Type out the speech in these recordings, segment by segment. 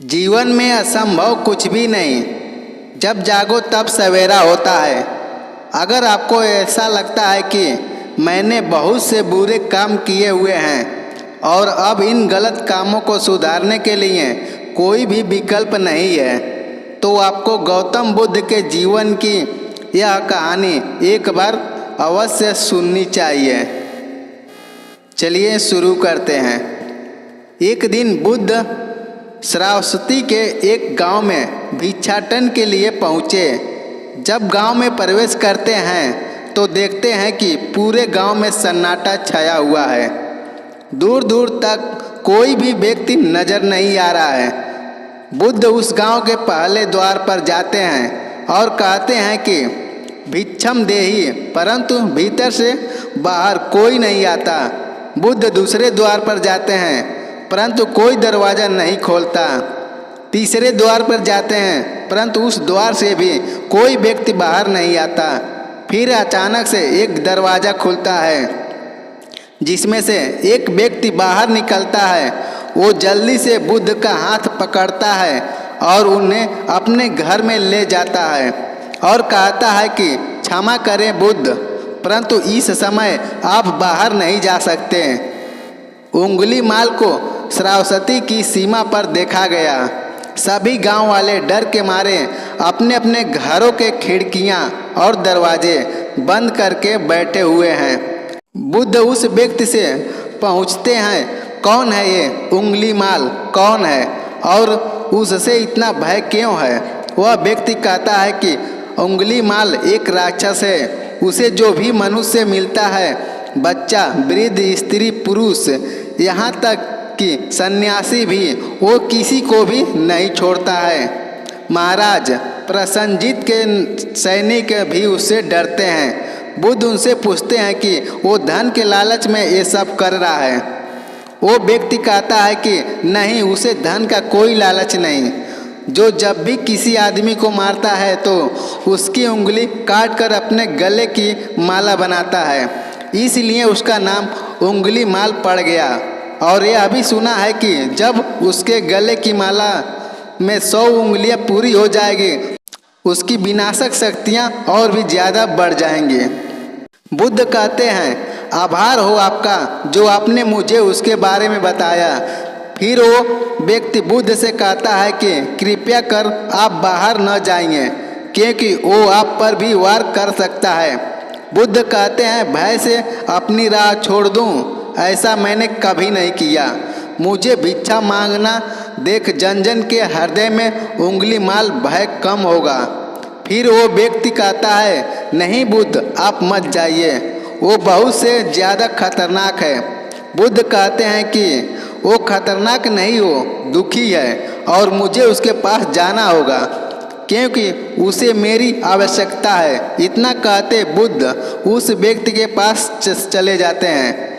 जीवन में असंभव कुछ भी नहीं। जब जागो तब सवेरा होता है। अगर आपको ऐसा लगता है कि मैंने बहुत से बुरे काम किए हुए हैं और अब इन गलत कामों को सुधारने के लिए कोई भी विकल्प नहीं है, तो आपको गौतम बुद्ध के जीवन की यह कहानी एक बार अवश्य सुननी चाहिए। चलिए शुरू करते हैं। एक दिन बुद्ध श्रावस्ती के एक गांव में भिक्षाटन के लिए पहुँचे। जब गांव में प्रवेश करते हैं तो देखते हैं कि पूरे गांव में सन्नाटा छाया हुआ है। दूर दूर तक कोई भी व्यक्ति नजर नहीं आ रहा है। बुद्ध उस गांव के पहले द्वार पर जाते हैं और कहते हैं कि भिक्षम देहि, परंतु भीतर से बाहर कोई नहीं आता। बुद्ध दूसरे द्वार पर जाते हैं परंतु कोई दरवाज़ा नहीं खोलता। तीसरे द्वार पर जाते हैं परंतु उस द्वार से भी कोई व्यक्ति बाहर नहीं आता। फिर अचानक से एक दरवाज़ा खुलता है जिसमें से एक व्यक्ति बाहर निकलता है। वो जल्दी से बुद्ध का हाथ पकड़ता है और उन्हें अपने घर में ले जाता है और कहता है कि क्षमा करें बुद्ध, परंतु इस समय आप बाहर नहीं जा सकते। उंगलीमाल को श्रावस्ती की सीमा पर देखा गया। सभी गांव वाले डर के मारे अपने अपने घरों के खिड़कियां और दरवाजे बंद करके बैठे हुए हैं। बुद्ध उस व्यक्ति से पूछते हैं, कौन है ये उंगलीमाल, कौन है और उससे इतना भय क्यों है? वह व्यक्ति कहता है कि उंगलीमाल एक राक्षस है। उसे जो भी मनुष्य मिलता है, बच्चा, वृद्ध, स्त्री, पुरुष, यहाँ तक कि सन्यासी भी, वो किसी को भी नहीं छोड़ता है। महाराज प्रसन्नजीत के सैनिक भी उससे डरते हैं। बुद्ध उनसे पूछते हैं कि वो धन के लालच में ये सब कर रहा है। वो व्यक्ति कहता है कि नहीं, उसे धन का कोई लालच नहीं। जो जब भी किसी आदमी को मारता है तो उसकी उंगली काट कर अपने गले की माला बनाता है, इसलिए उसका नाम उंगलीमाल पड़ गया। और यह अभी सुना है कि जब उसके गले की माला में 100 उंगलियां पूरी हो जाएगी, उसकी विनाशक शक्तियां और भी ज़्यादा बढ़ जाएंगी। बुद्ध कहते हैं, आभार हो आपका जो आपने मुझे उसके बारे में बताया। फिर वो व्यक्ति बुद्ध से कहता है कि कृपया कर आप बाहर न जाइए, क्योंकि वो आप पर भी वार कर सकता है। बुद्ध कहते हैं, भय से अपनी राह छोड़ दूं? ऐसा मैंने कभी नहीं किया। मुझे भिक्षा मांगना देख जन जन के हृदय में उंगलीमाल भय कम होगा। फिर वो व्यक्ति कहता है, नहीं बुद्ध, आप मत जाइए, वो बहुत से ज़्यादा खतरनाक है। बुद्ध कहते हैं कि वो खतरनाक नहीं, हो दुखी है और मुझे उसके पास जाना होगा क्योंकि उसे मेरी आवश्यकता है। इतना कहते बुद्ध उस व्यक्ति के पास चले जाते हैं।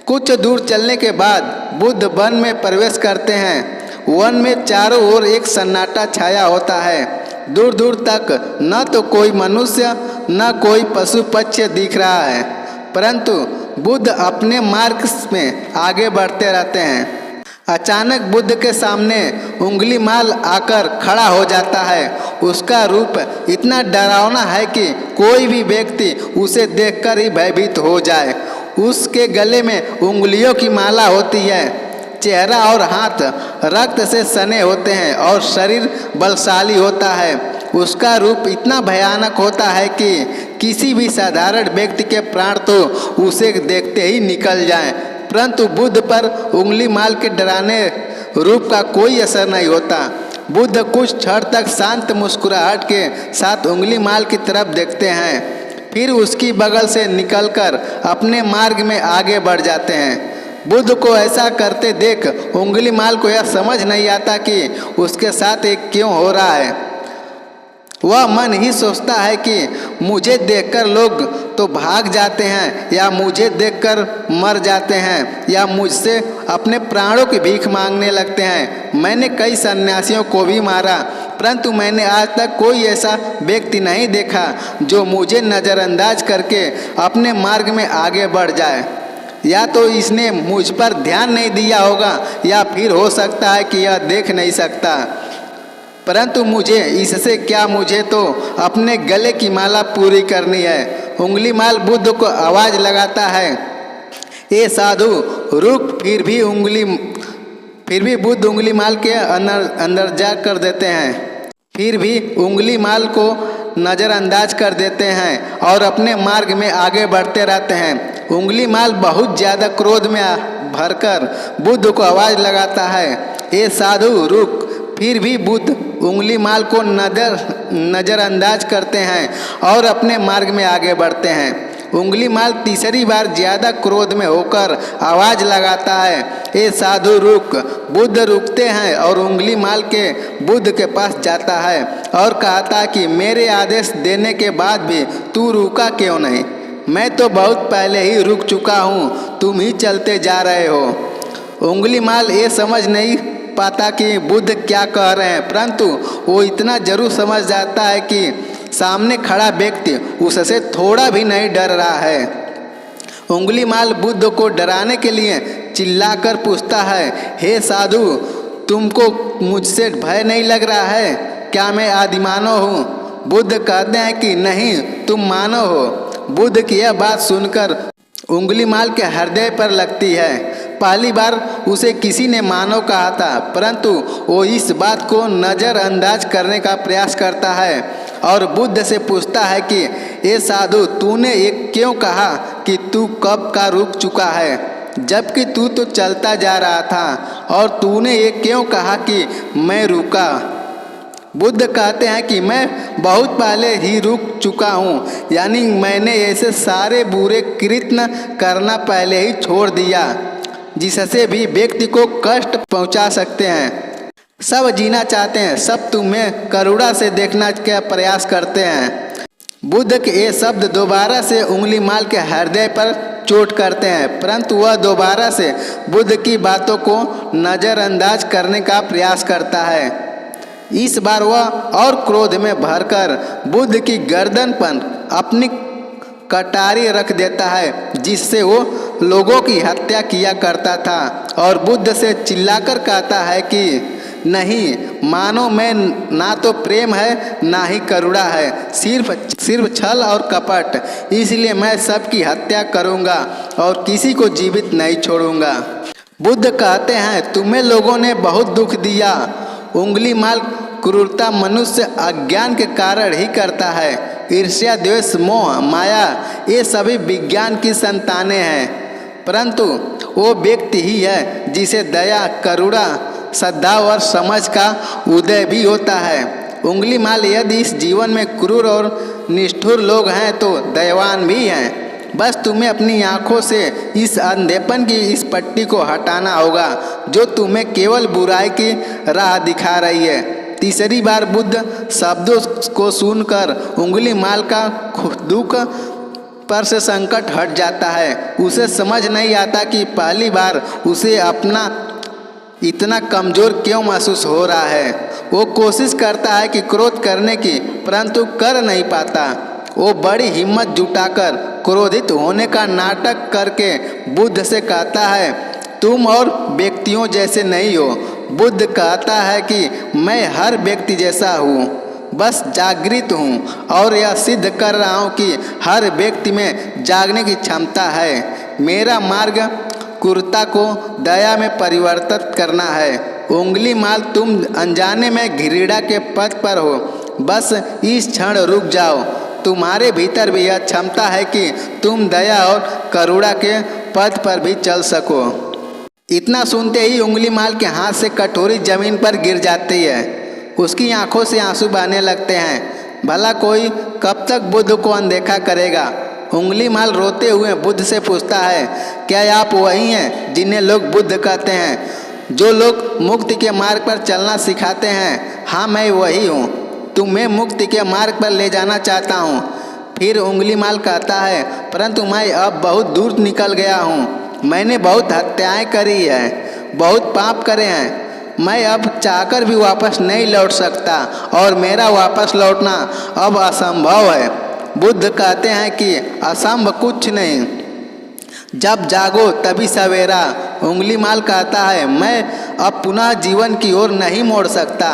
कुछ दूर चलने के बाद बुद्ध वन में प्रवेश करते हैं। वन में चारों ओर एक सन्नाटा छाया होता है। दूर दूर तक न तो कोई मनुष्य न कोई पशु पक्षी दिख रहा है, परंतु बुद्ध अपने मार्ग में आगे बढ़ते रहते हैं। अचानक बुद्ध के सामने उंगलीमाल आकर खड़ा हो जाता है। उसका रूप इतना डरावना है कि कोई भी व्यक्ति उसे देखकर ही भयभीत हो जाए। उसके गले में उंगलियों की माला होती है। चेहरा और हाथ रक्त से सने होते हैं और शरीर बलशाली होता है। उसका रूप इतना भयानक होता है कि किसी भी साधारण व्यक्ति के प्राण तो उसे देखते ही निकल जाएं, परंतु बुद्ध पर उंगलीमाल के डराने रूप का कोई असर नहीं होता। बुद्ध कुछ क्षण तक शांत मुस्कुराहट के साथ उंगलीमाल की तरफ देखते हैं, फिर उसकी बगल से निकलकर अपने मार्ग में आगे बढ़ जाते हैं। बुद्ध को ऐसा करते देख उंगलीमाल को यह समझ नहीं आता कि उसके साथ ये क्यों हो रहा है। वह मन ही सोचता है कि मुझे देखकर लोग तो भाग जाते हैं, या मुझे देखकर मर जाते हैं, या मुझसे अपने प्राणों की भीख मांगने लगते हैं। मैंने कई सन्यासियों को भी मारा, परंतु मैंने आज तक कोई ऐसा व्यक्ति नहीं देखा जो मुझे नज़रअंदाज करके अपने मार्ग में आगे बढ़ जाए। या तो इसने मुझ पर ध्यान नहीं दिया होगा या फिर हो सकता है कि यह देख नहीं सकता। परंतु मुझे इससे क्या, मुझे तो अपने गले की माला पूरी करनी है। उंगली माल बुद्ध को आवाज़ लगाता है, ए साधु रुक। फिर भी बुद्ध उंगली माल के अंदर जा कर देते हैं। फिर भी उंगली माल को नज़रअंदाज कर देते हैं और अपने मार्ग में आगे बढ़ते रहते हैं। उंगली माल बहुत ज़्यादा क्रोध में भरकर बुद्ध को आवाज़ लगाता है, ए साधु रुक। फिर भी बुद्ध उंगली माल को नज़रअंदाज करते हैं और अपने मार्ग में आगे बढ़ते हैं। उंगली माल तीसरी बार ज़्यादा क्रोध में होकर आवाज़ लगाता है, ए साधु रुक। बुद्ध रुकते हैं और उंगली माल के बुद्ध के पास जाता है और कहता है कि मेरे आदेश देने के बाद भी तू रुका क्यों नहीं? मैं तो बहुत पहले ही रुक चुका हूँ, तुम ही चलते जा रहे हो। उंगली माल ये समझ नहीं पाता कि बुद्ध क्या कह रहे हैं, परंतु वो इतना जरूर समझ जाता है कि सामने खड़ा व्यक्ति उससे थोड़ा भी नहीं डर रहा है। उंगली माल बुद्ध को डराने के लिए चिल्लाकर पूछता है, हे साधु तुमको मुझसे भय नहीं लग रहा है? क्या मैं आदिमानव हूँ? बुद्ध कहते हैं कि नहीं, तुम मानव हो। बुद्ध की यह बात सुनकर उंगली माल के हृदय पर लगती है। पहली बार उसे किसी ने मानव कहा था, परंतु वो इस बात को नज़रअंदाज करने का प्रयास करता है और बुद्ध से पूछता है कि ये साधु तूने ये क्यों कहा कि तू कब का रुक चुका है, जबकि तू तो चलता जा रहा था, और तूने ये क्यों कहा कि मैं रुका? बुद्ध कहते हैं कि मैं बहुत पहले ही रुक चुका हूँ, यानी मैंने ऐसे सारे बुरे कृत्य करना पहले ही छोड़ दिया जिससे भी व्यक्ति को कष्ट पहुँचा सकते हैं। सब जीना चाहते हैं, सब तुम्हें करुणा से देखना का प्रयास करते हैं। बुद्ध के ये शब्द दोबारा से उंगली माल के हृदय पर चोट करते हैं, परंतु वह दोबारा से बुद्ध की बातों को नज़रअंदाज करने का प्रयास करता है। इस बार वह और क्रोध में भरकर बुद्ध की गर्दन पर अपनी कटारी रख देता है, जिससे वो लोगों की हत्या किया करता था, और बुद्ध से चिल्लाकर कहता है कि नहीं, मानो मैं ना तो प्रेम है ना ही करुणा है, सिर्फ छल और कपट। इसलिए मैं सबकी हत्या करूँगा और किसी को जीवित नहीं छोड़ूंगा। बुद्ध कहते हैं तुम्हें लोगों ने बहुत दुख दिया। उंगली माल क्रूरता मनुष्य अज्ञान के कारण ही करता है। ईर्ष्या, द्वेष, मोह, माया ये सभी विज्ञान की संतानें हैं, परंतु वो व्यक्ति ही है जिसे दया, करुणा, श्रद्धा और समझ का उदय भी होता है। उंगली माल यदि इस जीवन में क्रूर और निष्ठुर लोग हैं तो दयावान भी हैं। बस तुम्हें अपनी आँखों से इस अंधेपन की इस पट्टी को हटाना होगा जो तुम्हें केवल बुराई की राह दिखा रही है। तीसरी बार बुद्ध शब्दों को सुनकर उंगली माल का दुख पर से संकट हट जाता है। उसे समझ नहीं आता कि पहली बार उसे अपना इतना कमज़ोर क्यों महसूस हो रहा है। वो कोशिश करता है कि क्रोध करने की, परंतु कर नहीं पाता। वो बड़ी हिम्मत जुटाकर क्रोधित होने का नाटक करके बुद्ध से कहता है तुम और व्यक्तियों जैसे नहीं हो। बुद्ध कहता है कि मैं हर व्यक्ति जैसा हूँ, बस जागृत हूँ और यह सिद्ध कर रहा हूँ कि हर व्यक्ति में जागने की क्षमता है। मेरा मार्ग क्रूरता को दया में परिवर्तित करना है। उंगली माल तुम अनजाने में घृणा के पथ पर हो, बस इस क्षण रुक जाओ। तुम्हारे भीतर भी यह क्षमता है कि तुम दया और करुणा के पथ पर भी चल सको। इतना सुनते ही उंगली माल के हाथ से कटोरी जमीन पर गिर जाती है। उसकी आंखों से आंसू बहने लगते हैं। भला कोई कब तक बुद्ध को अनदेखा करेगा। उंगली माल रोते हुए बुद्ध से पूछता है क्या आप वही हैं जिन्हें लोग बुद्ध कहते हैं, जो लोग मुक्ति के मार्ग पर चलना सिखाते हैं? हाँ, मैं वही हूँ। तुम्हें मुक्ति के मार्ग पर ले जाना चाहता हूँ। फिर उंगली माल कहता है परंतु मैं अब बहुत दूर निकल गया हूँ। मैंने बहुत हत्याएं करी है, बहुत पाप करे हैं। मैं अब चाहकर भी वापस नहीं लौट सकता और मेरा वापस लौटना अब असंभव है। बुद्ध कहते हैं कि असंभव कुछ नहीं। जब जागो तभी सवेरा। उंगली माल कहता है, मैं अब पुनः जीवन की ओर नहीं मोड़ सकता,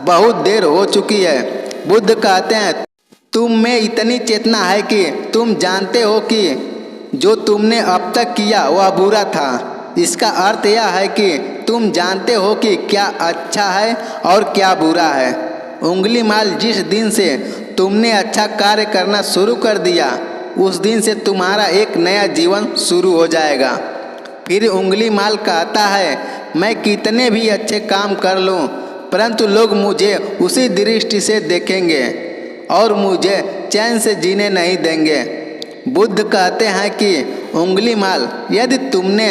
बहुत देर हो चुकी है। बुद्ध कहते हैं, तुम में इतनी चेतना है कि तुम जानते हो कि जो तुमने अब तक किया वह बुरा था। इसका अर्थ यह है कि तुम जानते हो कि क्या अच्छा है और क्या बुरा है। उंगली माल, जिस दिन से तुमने अच्छा कार्य करना शुरू कर दिया उस दिन से तुम्हारा एक नया जीवन शुरू हो जाएगा। फिर उंगली माल कहता है, मैं कितने भी अच्छे काम कर लूं, परंतु लोग मुझे उसी दृष्टि से देखेंगे और मुझे चैन से जीने नहीं देंगे। बुद्ध कहते हैं कि उंगली माल, यदि तुमने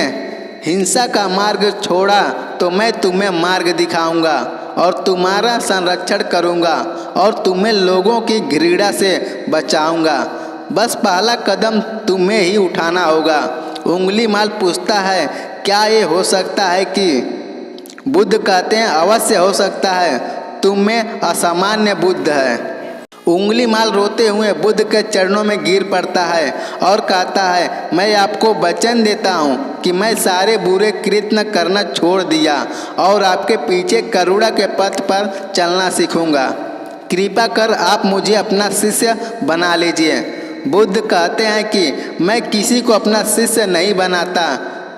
हिंसा का मार्ग छोड़ा तो मैं तुम्हें मार्ग दिखाऊंगा और तुम्हारा संरक्षण करूंगा और तुम्हें लोगों की घृणा से बचाऊंगा। बस पहला कदम तुम्हें ही उठाना होगा। उंगली माल पूछता है, क्या ये हो सकता है कि? बुद्ध कहते हैं, अवश्य हो सकता है, तुम में असामान्य बुद्ध है। उंगली माल रोते हुए बुद्ध के चरणों में गिर पड़ता है और कहता है, मैं आपको वचन देता हूँ कि मैं सारे बुरे कृत्य करना छोड़ दिया और आपके पीछे करुणा के पथ पर चलना सीखूंगा। कृपा कर आप मुझे अपना शिष्य बना लीजिए। बुद्ध कहते हैं कि मैं किसी को अपना शिष्य नहीं बनाता,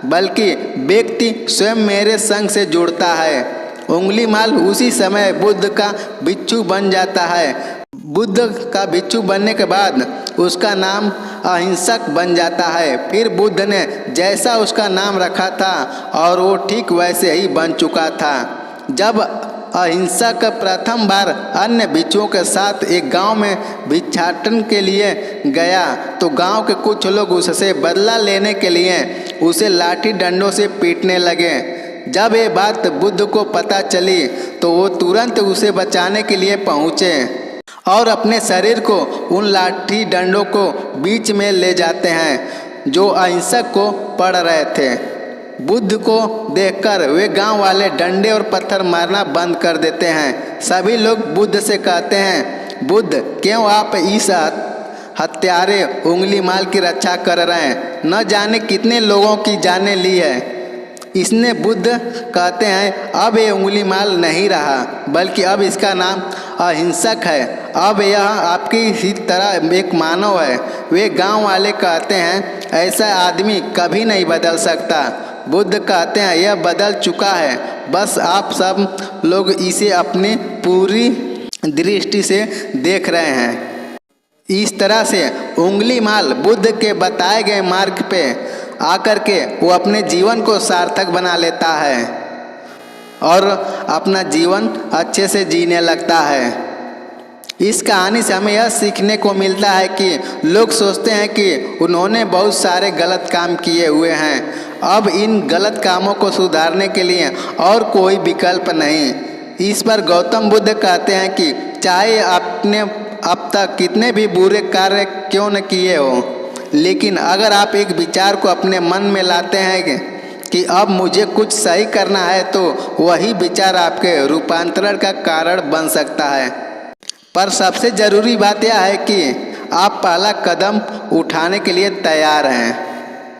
बल्कि व्यक्ति स्वयं मेरे संग से जुड़ता है। उंगली माल उसी समय बुद्ध का बिच्छू बन जाता है। बुद्ध का बिच्छू बनने के बाद उसका नाम अहिंसक बन जाता है। फिर बुद्ध ने जैसा उसका नाम रखा था और वो ठीक वैसे ही बन चुका था। जब अहिंसक प्रथम बार अन्य बिच्छुओं के साथ एक गांव में भिक्षाटन के लिए गया तो गांव के कुछ लोग उससे बदला लेने के लिए उसे लाठी डंडों से पीटने लगे। जब ये बात बुद्ध को पता चली तो वो तुरंत उसे बचाने के लिए पहुँचे और अपने शरीर को उन लाठी डंडों को बीच में ले जाते हैं जो अहिंसक को पड़ रहे थे। बुद्ध को देखकर वे गांव वाले डंडे और पत्थर मारना बंद कर देते हैं। सभी लोग बुद्ध से कहते हैं, बुद्ध, क्यों आप इस हत्यारे उंगली माल की रक्षा कर रहे हैं? न जाने कितने लोगों की जानें ली है इसने। बुद्ध कहते हैं, अब ये उंगली माल नहीं रहा, बल्कि अब इसका नाम अहिंसक है। अब यह आपकी ही तरह एक मानव है। वे गांव वाले कहते हैं, ऐसा आदमी कभी नहीं बदल सकता। बुद्ध कहते हैं, यह बदल चुका है, बस आप सब लोग इसे अपनी पूरी दृष्टि से देख रहे हैं। इस तरह से उंगली माल बुद्ध के बताए गए मार्ग पे आकर के वो अपने जीवन को सार्थक बना लेता है और अपना जीवन अच्छे से जीने लगता है। इस कहानी से हमें यह सीखने को मिलता है कि लोग सोचते हैं कि उन्होंने बहुत सारे गलत काम किए हुए हैं, अब इन गलत कामों को सुधारने के लिए और कोई विकल्प नहीं। इस पर गौतम बुद्ध कहते हैं कि चाहे आपने अब तक कितने भी बुरे कार्य क्यों न किए हो, लेकिन अगर आप एक विचार को अपने मन में लाते हैं कि अब मुझे कुछ सही करना है, तो वही विचार आपके रूपांतरण का कारण बन सकता है। पर सबसे ज़रूरी बात यह है कि आप पहला कदम उठाने के लिए तैयार हैं।